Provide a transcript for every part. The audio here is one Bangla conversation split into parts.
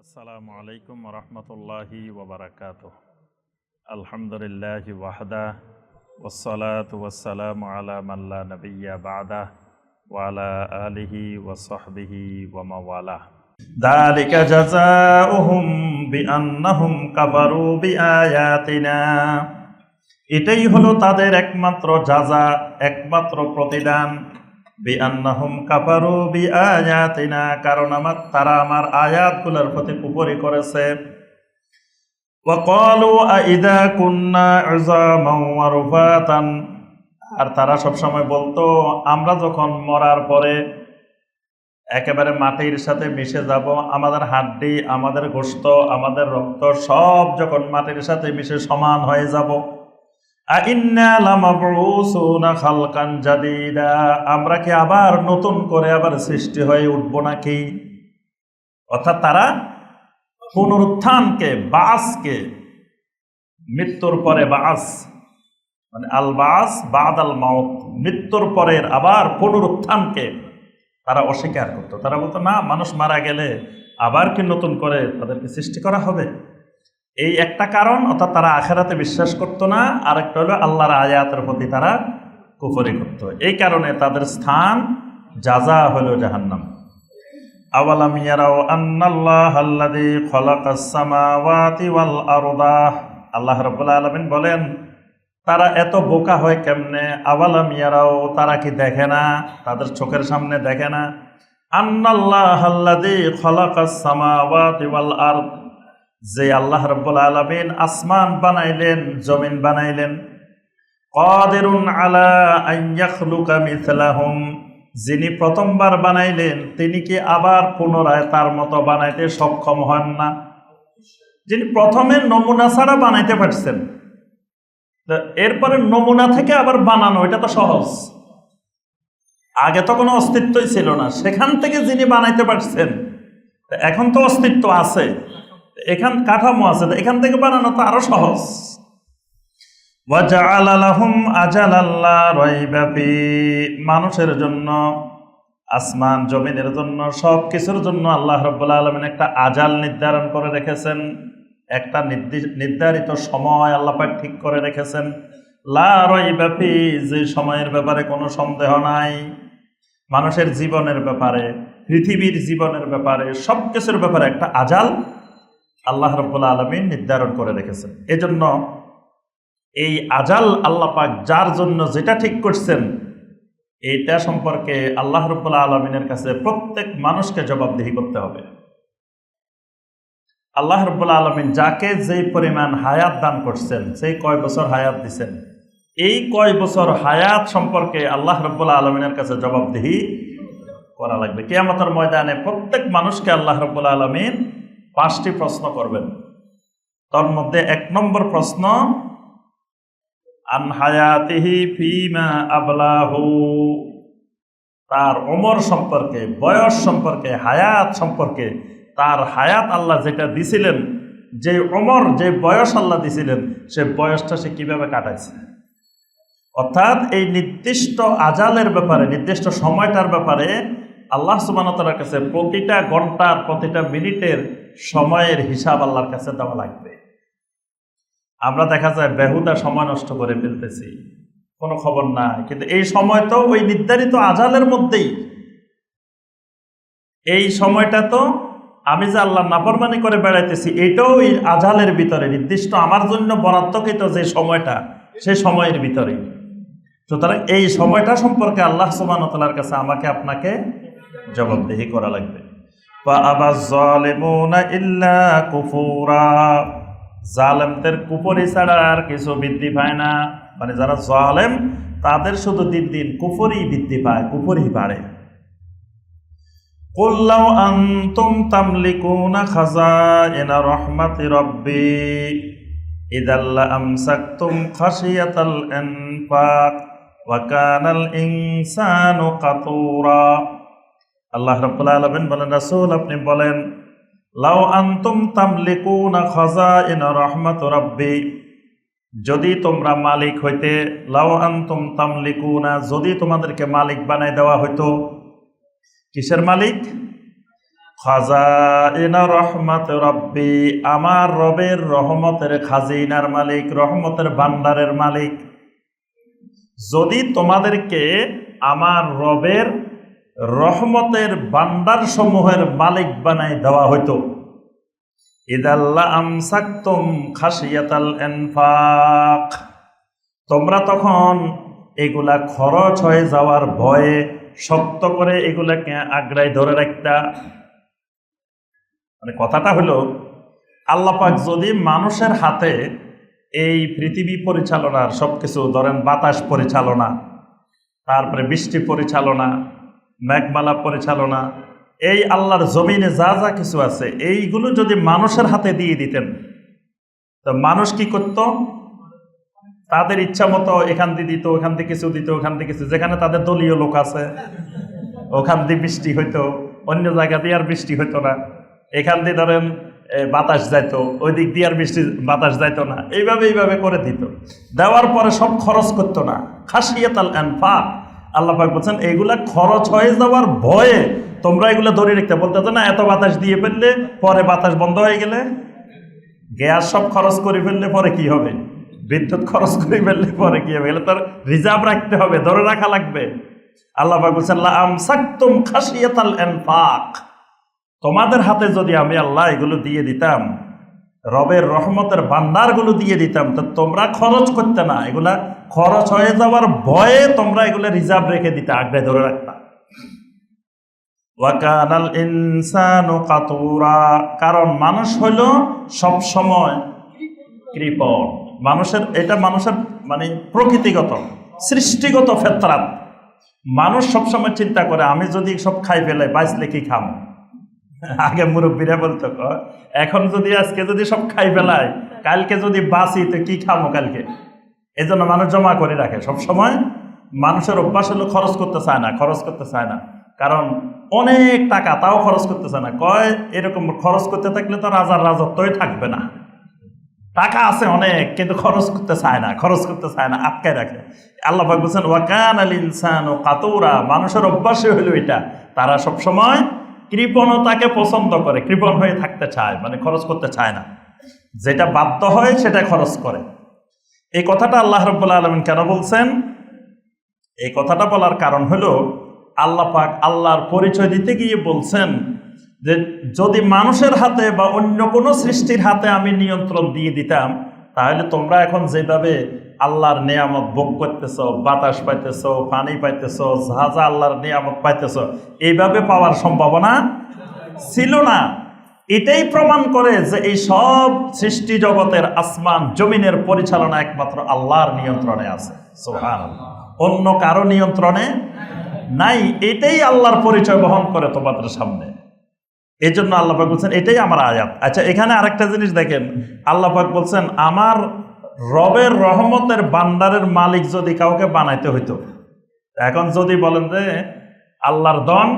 আসসালামু আলাইকুম রহমতুল্লাহি ওবরাকাতুহ। আলহামদুলিল্লাহি ওয়াহদা ওয়াসসালাতু ওয়াসসালামু আলা মান লা নাবিয়্যা বা'দা ওয়া আলা আলিহি ওয়া সাহবিহি ওয়া মাওয়ালা। যালিকা জাযাউহুম বিআন্নাহুম কাফারু বিআয়াতিনা। এটাই হলো তাদের একমাত্র জাযা, একমাত্র প্রতিদান। বিআন্নাহুম কাফারু বিআয়াতিনা, কারণ তারা আমার আয়াতগুলোর প্রতি কুফরি করেছে। ওয়া ক্বালু আইযা কুন্না ইযামান ওয়া রুফাতান, আর তারা সবসময় বলতো আমরা যখন মরার পরে একেবারে মাটির সাথে মিশে যাব, আমাদের হাড্ডি, আমাদের গোশত, আমাদের রক্ত সব যখন মাটির সাথে মিশে সমান হয়ে যাব, আইন্না লামাবউসুনা খালকান জাদীদা, আমরা কি আবার নতুন করে আবার সৃষ্টি হয়ে উঠব নাকি? অর্থাৎ তারা পুনরুত্থানকে, বাসকে, মৃত্যুর পরে বাস মানে আল বাস বাদাল মাউত, মৃত্যুর পরের আবার পুনরুত্থানকে তারা অস্বীকার করত। তারা বলতো না, মানুষ মারা গেলে আবার কি নতুন করে তাদেরকে সৃষ্টি করা হবে? এই একটা কারণ, অর্থাৎ তারা আখিরাতে বিশ্বাস করতো না। আরেকটা হলো আল্লাহর আয়াতের প্রতি তারা কুফরি করত। এই কারণে তাদের স্থান জাযা হলো জাহান্নাম। আওয়ালাম ইয়ারাও আন্নাল্লাহাল্লাযী খালাকাস সামাওয়াতি ওয়াল আরদা, আল্লাহ রাব্বুল আলামিন বলেন তারা এত বোকা হয় কেমনে? আওয়ালাম ইয়ারাও, তারা কি দেখে না, তাদের চোখের সামনে দেখে না? আন্নাল্লাহাল্লাযী খালাকাস সামাওয়াতি ওয়াল আরদ, যে আল্লাহ রাব্বুল আলামিন আসমান বানাইলেন, জমিন বানাইলেন। কাদিরুন আলা আন ইয়াখলুকা মিছলাহুম, যিনি প্রথমবার বানাইলেন তিনি কি আবার পুনরায় তার মতো বানাইতে সক্ষম হন না? যিনি প্রথমে নমুনা ছাড়া বানাইতে পারছেন, এরপরে নমুনা থেকে আবার বানানো, এটা তো সহজ। আগে তো কোনো অস্তিত্বই ছিল না, সেখান থেকে যিনি বানাইতে পারছেন, এখন তো অস্তিত্ব আছে, এখান কাঠামো আছে, এখান থেকে বানানো তো আরো সহজ। ওয়াজআলা লাহুম আজালান লা রাইবা ফি, মানুষের জন্য, আসমান জমিনের জন্য, সব কিছুর জন্য আল্লাহ রাব্বুল আলামিন একটা আজাল নির্ধারণ করে রেখেছেন, একটা নির্ধারিত সময় আল্লাহ পাক ঠিক করে রেখেছেন। লা রাইবা ফি, যে সময়ের ব্যাপারে কোনো সন্দেহ নাই। মানুষের জীবনের ব্যাপারে, পৃথিবীর জীবনের ব্যাপারে, সব কিছুর ব্যাপারে একটা আজাল আল্লাহ রাব্বুল আলামিন নির্ধারণ করে রেখেছেন। এজন্য এই আজাল আল্লাহ পাক যার জন্য যেটা ঠিক করছেন, এইটা সম্পর্কে আল্লাহ রাব্বুল আলামিনের কাছে প্রত্যেক মানুষকে জবাবদিহি করতে হবে। আল্লাহ রাব্বুল আলামিন যাকে যেই পরিমাণ হায়াত দান করছেন, সেই কয় বছর হায়াত দিছেন, এই কয় বছর হায়াত সম্পর্কে আল্লাহ রাব্বুল আলামিনের কাছে জবাবদিহি করা লাগবে। কিয়ামতের ময়দানে প্রত্যেক মানুষকে আল্লাহ রাব্বুল আলামিন 5টি প্রশ্ন করবেন। তার মধ্যে 1 নম্বর প্রশ্ন, আন হায়াতিহি ফিমা আবলাহু, তার ওমর সম্পর্কে, বয়স সম্পর্কে, হায়াত সম্পর্কে, তার হায়াত আল্লাহ যেটা দিছিলেন, যে ওমর, যে বয়স আল্লাহ দিছিলেন, সে বয়সটা সে কিভাবে কাটাইছে। অর্থাৎ এই নির্দিষ্ট আজালের ব্যাপারে, নির্দিষ্ট সময়টার ব্যাপারে আল্লাহ সুবহানাহু ওয়া তাআলার কাছে প্রতিটা ঘন্টার, প্রতিটা মিনিটের সময়ের হিসাব আল্লাহর কাছে দেওয়া লাগবে। আমরা দেখা যায় বেহুদা সময় নষ্ট করে ফেলতেছি, কোনো খবর নাই, কিন্তু এই সময় তো ওই নির্ধারিত আজালের মধ্যেই। এই সময়টা তো আমি যে আল্লাহ নাফরমানি করে বেড়াইতেছি, এটাও এই আজালের ভিতরে, নির্দিষ্ট আমার জন্য বরাদ্দকৃত যে সময়টা, সেই সময়ের ভিতরেই। সুতরাং এই সময়টা সম্পর্কে আল্লাহ সুবহানাহু ওয়া তাআলার কাছে আমাকে আপনাকে জবাবদিহি করা লাগবে। ফাআবা যালিমুনা ইল্লা কুফুরা, জালেমদের কুফরি ছাড়া আর কিছু বৃদ্ধি পায় না। মানে যারা জালেম, তাদের শুধু দিন দিন কুফরি বৃদ্ধি পায়, কুফরি বাড়ে। কুল লাউ আনতুম তামলিকুনা খাযাইনা রাহমাতি রাব্বি ইযাল লা আমসাকতুম খাশিয়াতাল ইনফাক ওয়া কানাল ইনসানু কাতুরা। আল্লাহ রাব্বুল আলামিন বলেন, রাসূল আপনি বলেন, লাউ আনতুম তামলিকুনা খাযাইনা রাহমাতি রাব্বি, যদি তোমরা মালিক হইতে, লাউ আনতুম তামলিকুনা, যদি তোমাদেরকে মালিক বানাই দেওয়া হইতো। কিসের মালিক? খাজাইনা রহমত রব্বি, আমার রবের রহমতের খাজিনার মালিক, রহমতের ভান্ডারের মালিক। যদি তোমাদেরকে আমার রবের রহমতের ভান্ডার সমূহের মালিক বানাই দেওয়া হইতো, ইদাল্লা আমসাকতুম খাশিয়াতাল ইনফাক, তোমরা তখন এগুলা খরচ হয়ে যাওয়ার ভয়ে শক্ত করে এগুলাকে আগ্রায় ধরে রাখতা। মানে কথাটা হলো, আল্লাহ পাক যদি মানুষের হাতে এই পৃথিবী পরিচালনার সবকিছু, ধরেন বাতাস পরিচালনা, তারপরে বৃষ্টি পরিচালনা, মেঘমালা পরিচালনা, এই আল্লাহর জমিনে যা যা কিছু আছে এইগুলো যদি মানুষের হাতে দিয়ে দিতেন, তো মানুষ কি করত? তাদের ইচ্ছা মতো এখান দিয়ে দিত, ওখান থেকে কিছু দিত, ওখান থেকে কিছু, যেখানে তাদের দলীয় লোক আছে ওখান দিয়ে বৃষ্টি হইতো, অন্য জায়গা দিয়ে আর বৃষ্টি হইতো না। এখান দিয়ে ধরেন বাতাস যাইতো, ওই দিক দিয়ে আর বৃষ্টি বাতাস যাইতো না। এইভাবে করে দিত। দেওয়ার পরে সব খরচ করতো না। খাশিয়াতাল ইনফাক, আল্লাহ পাক বলছেন এইগুলা খরচ হয়ে যাওয়ার ভয়ে তোমরা এগুলো ধরে রাখতে। বলতে না এত বাতাস দিয়ে ফেললে পরে বাতাস বন্ধ হয়ে গেলে, গ্যাস সব খরচ করে ফেললে পরে কি হবে, বিদ্যুৎ খরচ করে ফেললে পরে কি হবে, এগুলো তার রিজার্ভ রাখতে হবে, ধরে রাখা লাগবে। আল্লাহ পাক বলছেন লা আমসাকতুম খাশিয়াতাল ইনফাক, তোমাদের হাতে যদি আমি আল্লাহ এগুলো দিয়ে দিতাম, রবের রহমতের ভান্ডারগুলো দিয়ে দিতাম, তো তোমরা খরচ করতে না, এগুলা খরচ হয়ে যাওয়ার ভয়ে তোমরা এগুলো রিজার্ভ রেখে দিতে, আগ্রায় ধরে রাখতা। ওয়া কানাল ইনসানু কাতুরা, কারণ মানুষ হইল সব সময় কৃপণ। মানুষের এটা মানুষের মানে প্রকৃতিগত সৃষ্টিগত ফেতরাত। মানুষ সবসময় চিন্তা করে আমি যদি সব খাই ফেলাই বাঁচলে কি খাবো। আগে মুরব্বীরা বলতো, এখন যদি আজকে যদি সব খাই ফেলাই কালকে যদি বাঁচি তো কি খাবো কালকে। এই জন্য মানুষ জমা করে রাখে সব সময়। মানুষের অভ্যাস হলো খরচ করতে চায় না, খরচ করতে চায় না, কারণ অনেক টাকা তাও খরচ করতে চায় না। কয় এরকম খরচ করতে থাকলে তো রাজার রাজত্বই থাকবে না। টাকা আছে অনেক কিন্তু খরচ করতে চায় না, খরচ করতে চায় না, আটকায় রাখে। আল্লাহ পাক বলছেন ওয়া কানাল ইনসানু কাতুরা, মানুষের অভ্যাসই হলো এটা, তারা সবসময় কৃপণতাকে পছন্দ করে, কৃপণ হয়ে থাকতে চায়, মানে খরচ করতে চায় না, যেটা বাধ্য হয় সেটা খরচ করে। এই কথাটা আল্লাহ রাব্বুল আলামিন কেন বলছেন? এই কথাটা বলার কারণ হলো আল্লাহ পাক আল্লাহর পরিচয় দিতে গিয়ে বলছেন যে যদি মানুষের হাতে বা অন্য কোনো সৃষ্টির হাতে আমি নিয়ন্ত্রণ দিয়ে দিতাম, তাহলে তোমরা এখন যেভাবে আল্লাহর নিয়ামত ভোগ করতেছ, বাতাস পাইতেছ, পানি পাইতেছ, যা যা আল্লাহর নিয়ামত পাইতেছ, এইভাবে পাওয়ার সম্ভাবনা ছিল না। এটাই প্রমাণ করে যে এই সব সৃষ্টি জগতের আসমান জমিনের পরিচালনা একমাত্র আল্লাহর নিয়ন্ত্রণে আছে। সুবহানাল্লাহ, অন্য কারো নিয়ন্ত্রণে নাই। এটাই আল্লাহর পরিচয় বহন করে তোমাদের সামনে। এই জন্য আল্লাহ পাক বলছেন এটাই আমার আয়াত। আচ্ছা, এখানে আরেকটা জিনিস দেখেন, আল্লাহ পাক বলছেন আমার রবের রহমতের ভান্ডারের মালিক যদি কাউকে বানাইতে হইতো, এখন যদি বলেন যে আল্লাহর ধন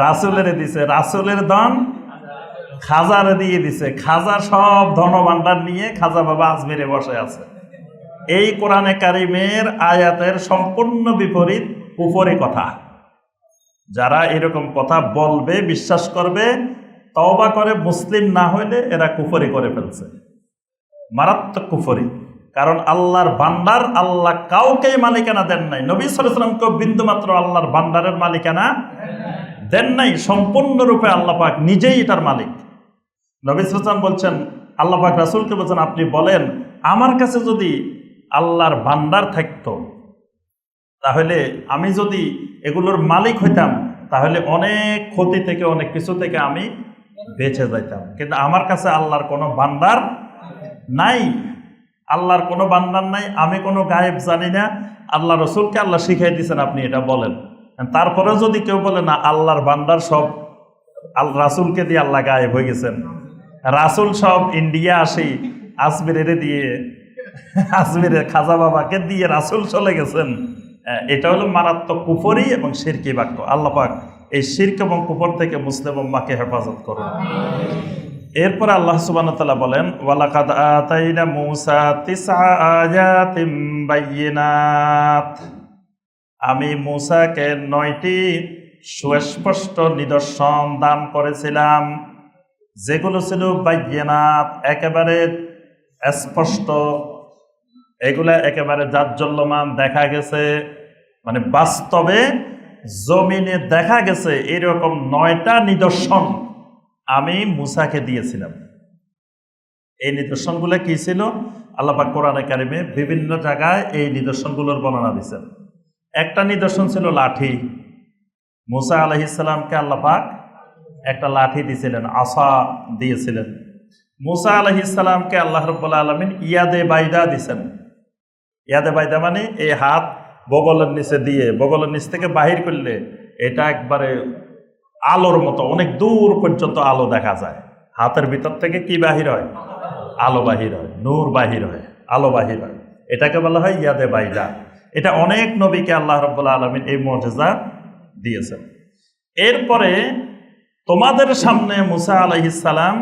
রাসূলের দিছে, রাসূলের ধন খাজারে দিয়ে দিছে, খাজা সব ধন ভান্ডার নিয়ে খাজা বাবা আজমিরে বসে আছে, এই কোরআনে কারিমের আয়াতের সম্পূর্ণ বিপরীত উপরে কথা। যারা এরকম কথা বলবে, বিশ্বাস করবে, তওবা করে মুসলিম না হইলে এরা কুফরি করে ফেলছে, মারাত্মক কুফরি। কারণ আল্লাহর ভান্ডার আল্লাহ কাউকেই মালিকানা দেন নাই, নবী সাল্লাল্লাহু আলাইহি ওয়াসাল্লামকে বিন্দুমাত্র আল্লাহর ভান্ডারের মালিকানা দেন নাই। সম্পূর্ণরূপে আল্লাহ পাক নিজেই এটার মালিক। নবী সাল্লাল্লাহু আলাইহি ওয়াসাল্লাম বলছেন, আল্লাহ পাক রাসূলকে বলছেন আপনি বলেন আমার কাছে যদি আল্লাহর ভান্ডার থাকতো, তাহলে আমি যদি এগুলোর মালিক হইতাম, তাহলে অনেক ক্ষতি থেকে অনেক কিছু থেকে আমি বেঁচে যাইতাম। কিন্তু আমার কাছে আল্লাহর কোনো ভান্ডার নাই, আল্লাহর কোনো ভান্ডার নাই, আমি কোনো গায়েব জানি না। আল্লাহ রসুলকে আল্লাহ শিখাই দিয়েছেন আপনি এটা বলেন। তারপরে যদি কেউ বলে না আল্লাহর ভান্ডার সব রাসূলকে দিয়ে আল্লাহ গায়েব হয়ে গেছেন, রাসূল সব ইন্ডিয়া আসি আজমিরের দিয়ে, আজমিরের খাজা বাবাকে দিয়ে রাসূল চলে গেছেন, এটা হলো মারাত্মক কুফরি এবং শিরকি বাক্য। আল্লাহ পাক এই শিরক এবং কুফর থেকে মুসলিম উম্মাহকে হেফাজত করুন। এরপরে আল্লাহ সুবহানাহু ওয়া তাআলা বলেন ওয়ালাকাদ আতাইনা মূসা তিসআ আয়াতিম বাইয়িনাত, আমি মূসাকে 9টি সুস্পষ্ট নিদর্শন দান করেছিলাম, যেগুলো ছিল বায়্যিনাত, একেবারে স্পষ্ট, এগুলা একেবারে জাজ্জল্যমান, দেখা গেছে, মানে বাস্তবে জমিনে দেখা গেছে এরকম 9টা নিদর্শন আমি মূসাকে দিয়েছিলাম। এই নিদর্শনগুলো কি ছিল? আল্লাহ পাক কোরআনে কারিমে বিভিন্ন জায়গায় এই নিদর্শনগুলোর বর্ণনা দিয়েছেন। একটা নিদর্শন ছিল লাঠি। মূসা আলাইহিস সালামকে আল্লাহ পাক একটা লাঠি দিয়েছিলেন, আসা দিয়েছিলেন। মূসা আলাইহিস সালামকে আল্লাহ রাব্বুল আলামিন ইয়াদে বাইদা দিয়েছেন। ইয়াদে বাইদা মানে এই হাত বগলের নিচে দিয়ে, বগলের নিচ থেকে বাহির করলে এটা একবারে আলোর মতো, অনেক দূর পর্যন্ত আলো দেখা যায়। হাতের ভিতর থেকে কি বাহির হয়? আলো বাহির হয়, নূর বাহির হয়, আলো বাহির হয়। এটাকে বলা হয় ইয়াদে বাইদা। এটা অনেক নবীকে আল্লাহ রাব্বুল আলামিন এই মুজিজা দিয়েছেন। এরপরে তোমাদের সামনে মূসা আলাইহিস সালাম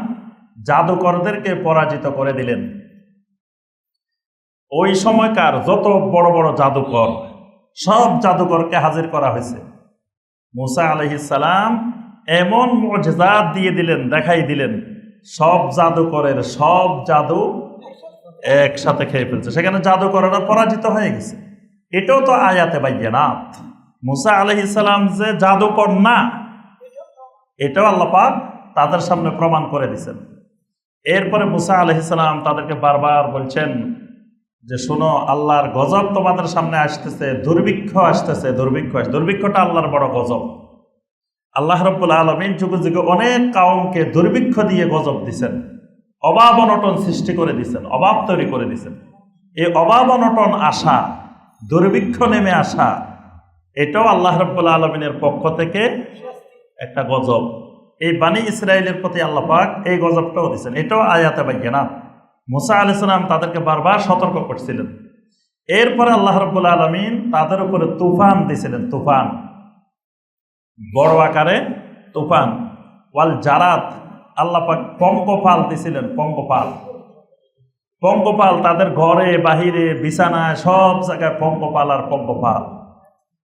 জাদুকরদেরকে পরাজিত করে দিলেন। ওই সময়কার যত বড় বড় জাদুকর, সব জাদুকরকে হাজির করা হয়েছে। মূসা আলাইহিস সালাম এমন মুজিজাত দিয়ে দিলেন, দেখাই দিলেন, সব জাদুকরের সব জাদু একসাথে খেয়ে ফেলছে। সেখানে জাদুকরেরা পরাজিত হয়ে গেছে। এটাও তো আয়াতে বায়্যিনাত। মূসা আলাইহিস সালাম যে জাদুকর না, এটাও আল্লাহ পাক তাদের সামনে প্রমাণ করে দিয়েছেন। এরপরে মূসা আলাইহিস সালাম তাদেরকে বারবার বলছেন যে শোনো, আল্লাহর গজব তোমাদের সামনে আসতেছে, দুর্ভিক্ষ আসতেছে, দুর্ভিক্ষটা আল্লাহর বড় গজব। আল্লাহ রাব্বুল আলামিন যুগে যুগে অনেক কাউমকে দুর্ভিক্ষ দিয়ে গজব দিছেন, অভাব অনটন সৃষ্টি করে দিছেন, অভাব তৈরি করে দিছেন। এই অভাব অনটন আসা, দুর্ভিক্ষ নেমে আসা, এটাও আল্লাহ রাব্বুল আলামিনের পক্ষ থেকে একটা গজব। এই বানি ইসরাইলের প্রতি আল্লাহ পাক এই গজবটাও দিচ্ছেন। এটাও আয়াতে বায়্যিনাত। মূসা আলাইহিস সালাম তাদেরকে বারবার সতর্ক করছিলেন। এরপরে আল্লাহ রাব্বুল আলামিন তাদের উপরে তুফান দিয়েছিলেন, তুফান, বড় আকারে তুফান। ওয়াল জারাত, আল্লাহ পাক পঙ্গপাল দিয়েছিলেন, পঙ্গপাল তাদের ঘরে বাহিরে বিছানায় সব জায়গায় পঙ্গপাল আর পঙ্গপাল।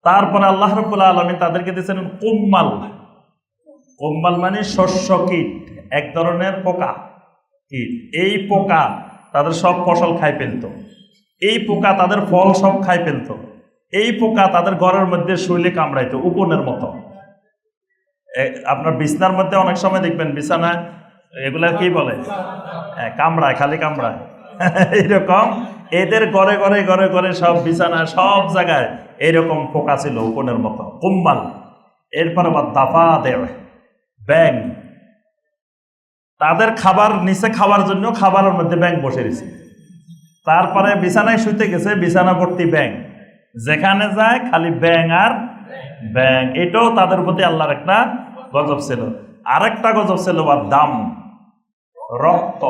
তারপরে আল্লাহ রাব্বুল আলামিন তাদেরকে দিয়েছিলেন কুম্মাল। কুম্মাল মানে শস্য কীট, এক ধরনের পোকা কীট। এই পোকা তাদের সব ফসল খাই ফেলত, এই পোকা তাদের ফল সব খাই ফেলত, এই পোকা তাদের ঘরের মধ্যে শুইলে কামড়াইতো উকুনের মতো। আপনার বিছনার মধ্যে অনেক সময় দেখবেন বিছানায় এগুলা কি বলে, কামড়ায়, খালি কামড়ায়। এইরকম এদের ঘরে ঘরে ঘরে ঘরে সব বিছানায় সব জায়গায় এইরকম পোকা ছিল উকুনের মতো, কুম্মাল। এরপর আবার দাফা দেয়, ব্যাং। তাদের খাবার নিচে খাওয়ার জন্য খাবারের মধ্যে ব্যাং বসে রয়েছে। তারপরে বিছানায় শুইতে গেছে, বিছানা ভর্তি ব্যাং, যেখানে যায় খালি ব্যাং আর ব্যাং। এটাও তাদের প্রতি আল্লাহর একটা গজব ছিল। আরেকটা গজব ছিল বা দাম, রক্ত।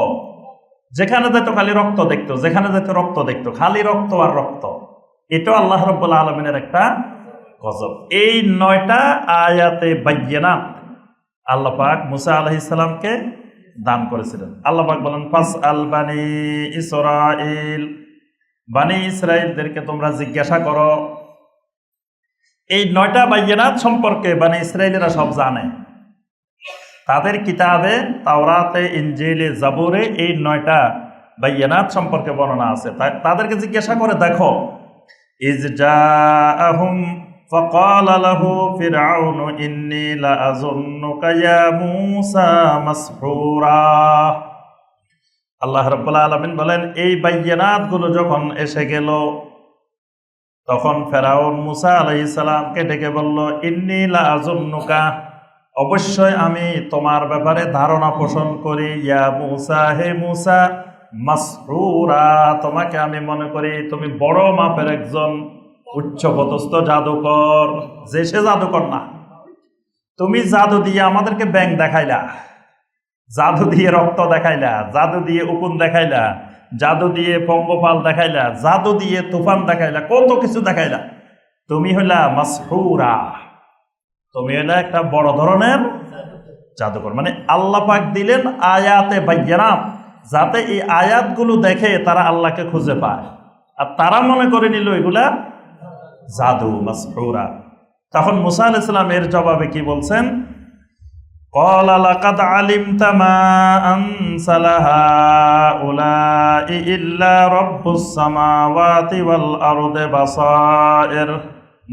যেখানে যেত খালি রক্ত দেখতো, যেখানে যেত রক্ত দেখতো, খালি রক্ত আর রক্ত। এটাও আল্লাহ রাব্বুল আলামিনের একটা গজব। এই 9টা আয়াতে বায়্যিনাত আল্লাহ পাক মূসা আলাইহিস সালামকে দান করেছিলেন। আল্লাহ পাক বলেন ফাসআল বানি ইসরাঈল, বানি ইসরাঈলদেরকে তোমরা জিজ্ঞাসা করো। এই 9টা বায়্যিনাত সম্পর্কে বানি ইসরাঈলেরা সব জানে। তাদের কিতাবে তাওরাতে, ইনজিলে, জাবুরে এই 9টা বায়্যিনাত সম্পর্কে বর্ণনা আছে। তাদেরকে জিজ্ঞাসা করে দেখো, ইজ জাআহুম ফাকালা লাহু ফিরআউনু ইন্নী লাআযুন্নুকা ইয়া মূসা মাসহুরা। আল্লাহ রাব্বুল আলামিন বলেন, এই বায়্যিনাতগুলো যখন এসে গেল, তখন ফেরাউন মূসা আলাইহিস সালামকে ডেকে বলল, ইন্নী লাআযুন্নুকা, অবশ্যই আমি তোমার ব্যাপারে ধারণা পোষণ করি, ইয়া মূসা, হে মূসা, মাসহুরা, তোমাকে আমি মনে করি তুমি বড় মাপের একজন উচ্চপদস্থ জাদুকর। যে সে জাদুকর না, তুমি জাদু দিয়ে আমাদেরকে ব্যাং দেখাইলা, জাদু দিয়ে রক্ত দেখাইলা, জাদু দিয়ে উকুন দেখাইলা, জাদু দিয়ে পঙ্গপাল দেখাইলা, জাদু দিয়ে তুফান দেখাইলা, কত কিছু দেখাইলা। তুমি হইলা মাসহুরা, তুমি হইলা একটা বড় ধরনের জাদুকর। মানে আল্লাহ পাক দিলেন আয়াতে বায়্যিনাত, যাতে এই আয়াতগুলো দেখে তারা আল্লাহকে খুঁজে পায়। আর তারা মনে করে নিল এগুলা জাদু, মাসহুরা। তখন মুসা আলাইহিস সালাম এর জবাবে কি বলছেন? ক্বালা লাকাদ আলিমতা মা আনসালা হাউলাই ইল্লা রাব্বুস সামাওয়াতি ওয়াল আরদি বাসায়ের।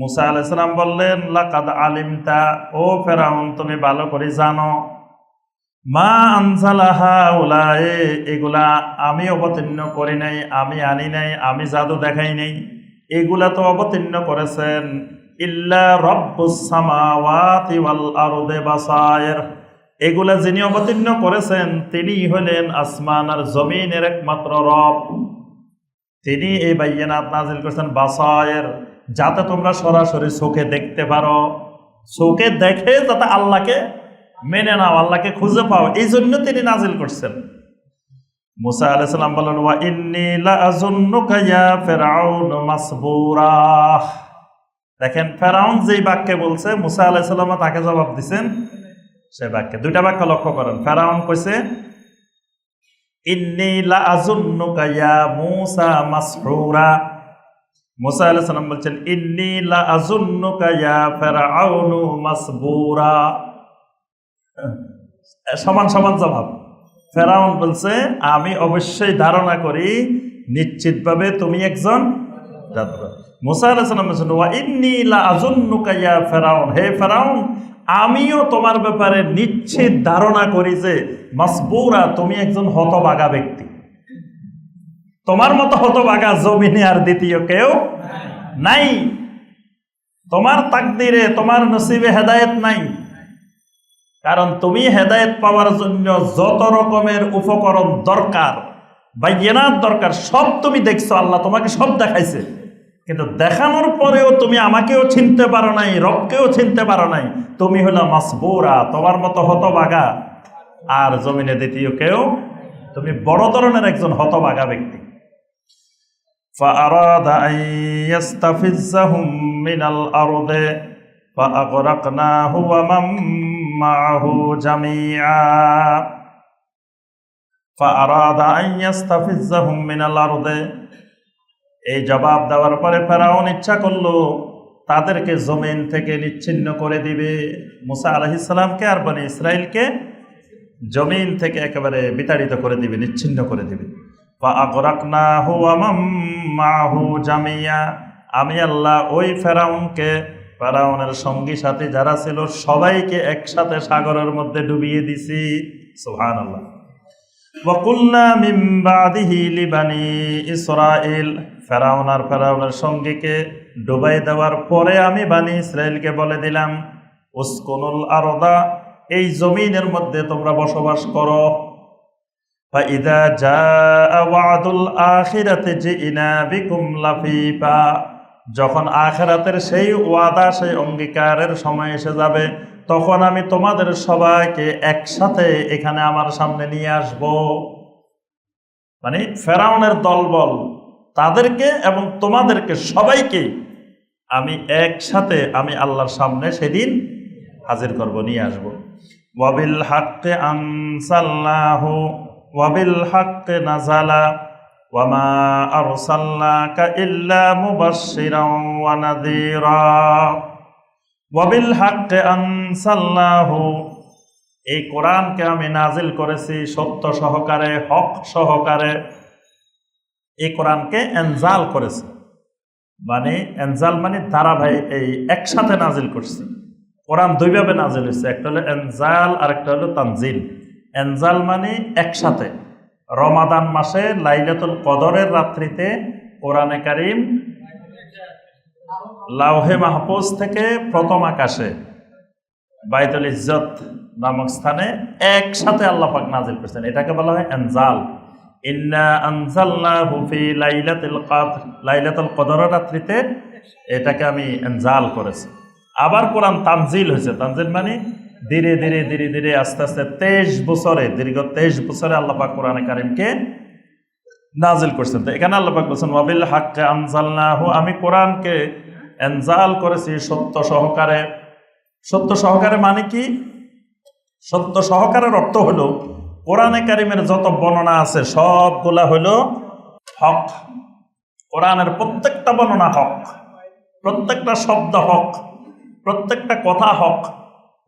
মুসা আলাইহিস সালাম বললেন, লাকাদ আলিমতা, ও ফেরাউন তুমি ভালো করে জানো, মা আনসালা হাউলাই, এগুলা আমি অবতীর্ণ করি নাই, আমি আনি নাই, আমি জাদু দেখাই নাই, এগুলা তো অবতীর্ণ করেছেন ইল্লা রাব্বুস সামাওয়াতি ওয়াল আরদি বাসায়ের, এগুলা যিনি অবতীর্ণ করেছেন তিনি হলেন আসমান আর জমিনের একমাত্র রব। তিনি এই বাইয়িনাত নাযিল করেছেন বাসায়ের, যাতে তোমরা সরাসরি চোখে দেখতে পারো, চোখে দেখে যাতে আল্লাহকে মেনে নাও, আল্লাহকে খুঁজে পাও, এই জন্য তিনি নাযিল করছেন। মুসা আলাইহিস সালাম বলেন, ওয়া ইন্নী লা আযুন্নুকা ইয়া ফিরআউন মাসবুরা। দেখেন ফেরাউন যেই বাক্যে বলছে, মুসা আলাইহিস সালাম তাকে জবাব দিছেন সে বাক্যে। দুইটা বাক্য লক্ষ্য করেন। ফেরাউন কইছে ইন্নী লা আযুন্নুকা ইয়া মূসা মাসহুরা, মুসা আলাইহিস সালাম বলছেন ইন্নী লা আযুন্নুকা ইয়া ফিরআউন মাসবুরা। সমান সমান জবাব। ফেরাউন বলছে আমি অবশ্যই ধারণা করি নিশ্চিতভাবে তুমি একজন জাদুকর। মুসা আলাইহিস সালাম বলছেন ওয়া ইন্নী লা আযুন্নুকা ইয়া ফিরআউন, হে ফেরাউন আমিও তোমার ব্যাপারে নিশ্চিত ধারণা করি যে মাসবুরা, তুমি একজন হতভাগা ব্যক্তি, তোমার মতো হতভাগা জমিনে আর দ্বিতীয় কেউ নাই, তোমার তাকদিরে তোমার নসিবে হেদায়েত নাই। কারণ তুমি হেদায়েত পাওয়ার জন্য যত রকমের উপকরণ দরকার, বাইয়িনাত দরকার, সব তুমি দেখছো, আল্লাহ তোমাকে সব দেখাইছে, কিন্তু দেখানোর পরেও তুমি আমাকেও চিনতে পারো নাই, রবকেও চিনতে পারো নাই, তুমি হলো মাসবুরা, তোমার মতো হতভাগা আর জমিনে দ্বিতীয় কেউ, তুমি বড় ধরনের একজন হতভাগা ব্যক্তি। ফাআরাদা আন ইস্তাফিজ্জাহুম মিনাল আরদি ফাআগরাকনাহু ওয়া মান মাআহু জামিআ। ফাআরাদা আন ইস্তাফিজ্জাহুম মিনাল আরদি, এই জবাব দেওয়ার পরে ফেরাউন ইচ্ছা করলো তাদেরকে জমিন থেকে নিচ্ছিন্ন করে দিবে, মুসা আলাইহিস সালামকে আর বনি ইসরাইলকে জমিন থেকে একেবারে বিতাড়িত করে দিবে, নিচ্ছিন্ন করে দিবে। ফাআগরাকনাহু ওয়া মান মাআহু জামিআ, আমি আল্লাহ ওই ফেরাউনকে, ফেরাউনের সঙ্গী সাথী যারা ছিল সবাইকে একসাথে সাগরের মধ্যে ডুবিয়ে দিছি। সুবহানাল্লাহ। ওয়া কুলনা মিন বাদিহি লিবানি ইসরাইল, ফেরাউন আর ফেরাউনের সঙ্গীকে ডুবাই দেওয়ার পরে আমি বানি ইসরাইলকে বলে দিলাম উসকুনুল আরদা, এই জমিনের মধ্যে তোমরা বসবাস করো। ফাইদা জাআ ওয়াদুল আখিরাতি জিনা বিকুম লাফিফা, যখন আখিরাতের সেই ওয়াদা, সেই অঙ্গীকারের সময় এসে যাবে, তখন আমি তোমাদের সবাইকে একসাথে এখানে আমার সামনে নিয়ে আসব। মানে ফেরাউনের দলবল তাদেরকে এবং তোমাদেরকে সবাইকে আমি একসাথে আমি আল্লাহর সামনে সেদিন হাজির করব, নিয়ে আসব। ওয়াবিল হাক্কি আনসালনাহু ওয়াবিল হাক্কি নাযালা ওয়া মা আরসালনাকা ইল্লা মুবাশশিরাও ওয়া নাযীরা। ওয়াবিল হাক্কি আনসালনাহু, এই কোরআনকে আমি নাজিল করেছি সত্য সহকারে, হক সহকারে। এই কোরআনকে এনজাল করেছে, মানে এনজাল মানে ধারাবাহিক, এই একসাথে নাজিল করছে। কোরআন দুইভাবে নাজিল হয়েছে, একটা হলো এনজাল আর একটা হলো তানজিল। এনজাল মানে একসাথে, রমাদান মাসে লাইলাতুল কদরের রাত্রিতে কোরআনে কারীম লাওহে মাহফুজ থেকে প্রথম আকাশে বাইতুল ইজ্জত নামক স্থানে একসাথে আল্লাহ পাক নাজিল করেছেন, এটাকে বলা হয় এনজাল। ইন্না আনজালনাহু ফি লাইলাতুল কদর, লাইলাতুল কদরের রাত্রিতে এটাকে আমি এনজাল করেছি। আবার কোরআন তানজিল হয়েছে, তানজিল মানে ধীরে ধীরে ধীরে ধীরে আস্তে আস্তে 23 বছরে, দীর্ঘ 23 বছরে আল্লাহ পাক কোরআনে কারীমকে নাজিল করছেন। তো এখানে আল্লাহ পাক বলছেন ওয়াবিল হাক্কি আনজালনাহু, আমি কোরআনকে এনজাল করেছি সত্য সহকারে। সত্য সহকারে মানে কি? সত্য সহকারের অর্থ হলো কোরআনে কারীমের যত বর্ণনা আছে সবগুলা হলো হক। কোরআনের প্রত্যেকটা বর্ণনা হক, প্রত্যেকটা শব্দ হক, প্রত্যেকটা কথা হক।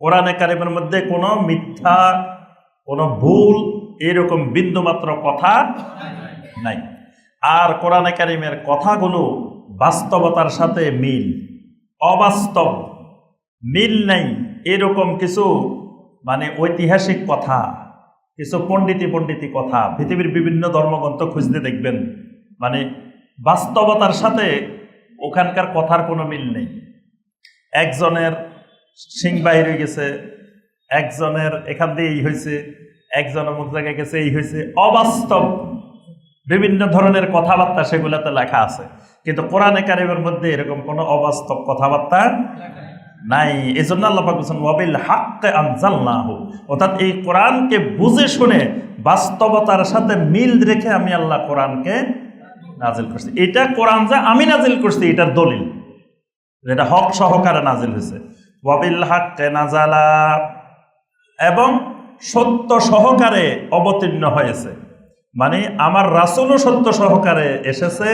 কোরআনে কারিমের মধ্যে কোনো মিথ্যা, কোনো ভুল এরকম বিন্দুমাত্র কথা নাই। আর কোরআনে কারিমের কথাগুলো বাস্তবতার সাথে মিল, অবাস্তব মিল নেই এরকম কিছু মানে ঐতিহাসিক কথা, কিছু পণ্ডিতি কথা পৃথিবীর বিভিন্ন ধর্মগ্রন্থ খুঁজতে দেখবেন, মানে বাস্তবতার সাথে ওখানকার কথার কোনো মিল নেই। একজনের সিং বাইরে গেছে, একজনের এখান দিয়ে এই হয়েছে, একজন অমুক জায়গায় গেছে এই হয়েছে, অবাস্তব বিভিন্ন ধরনের কথাবার্তা সেগুলোতে লেখা আছে। কিন্তু কোরআনে কারিমের মধ্যে এরকম কোনো অবাস্তব কথাবার্তা নাই। এই জন্য আল্লাহ পাক বলেছেন ওয়াবিল হাক্কে আনজালনাহু, অর্থাৎ এই কোরআনকে বুঝে শুনে বাস্তবতার সাথে মিল রেখে আমি আল্লাহ কোরআনকে নাজিল করছি। এটা কোরআন যা আমি নাজিল করছি এটার দলিল, যেটা হক সহকারে নাজিল হয়েছে। ওয়াবিল হাক্কে নাজালা, এবং সত্য সহকারে অবতীর্ণ হয়েছে, মানে আমার রাসূলও সত্য সহকারে এসেছে,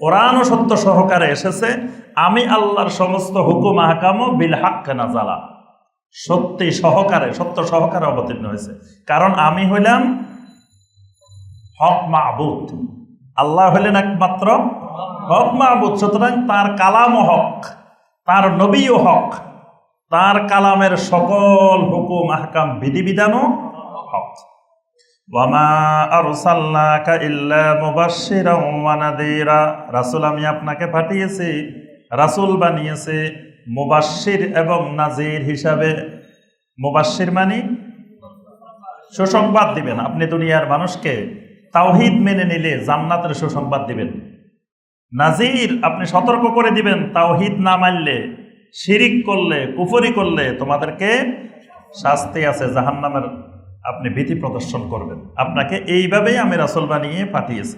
কোরআনও সত্য সহকারে এসেছে। আমি আল্লাহর সমস্ত হুকুম আহকামও বিল হাক্কে নাজালা, সত্যি সহকারে, সত্য সহকারে অবতীর্ণ হয়েছে। কারণ আমি হইলাম হক মাহবুদ, আল্লাহ হইলেন একমাত্র হক মাহবুদ। সুতরাং তার কালামও হক, তার নবীও হক, তার কালামের সকল হুকুম আহকাম বিধিবিধানও হক। ওয়ামা আরসালনাকা ইল্লা মুবাশশিরাও ওয়া নাযীরা, রাসূল আমি আপনাকে পাঠিয়েছি, রাসূল বানিয়েছে মুবাশশির এবং নাযীর হিসাবে। মুবাশশির মানে সুসংবাদ দিবেন, আপনি দুনিয়ার মানুষকে তাওহীদ মেনে নিলে জান্নাতের সুসংবাদ দিবেন। নাযীর আপনি সতর্ক করে দিবেন, তাওহীদ না মানলে, শিরিক করলে, কুফরি করলে তোমাদেরকে শাস্তি আছে, জাহান্নামের আপনি ভীতি প্রদর্শন করবেন। আপনাকে এইভাবেই আমি রাসূল বানিয়ে পাঠিয়েছি।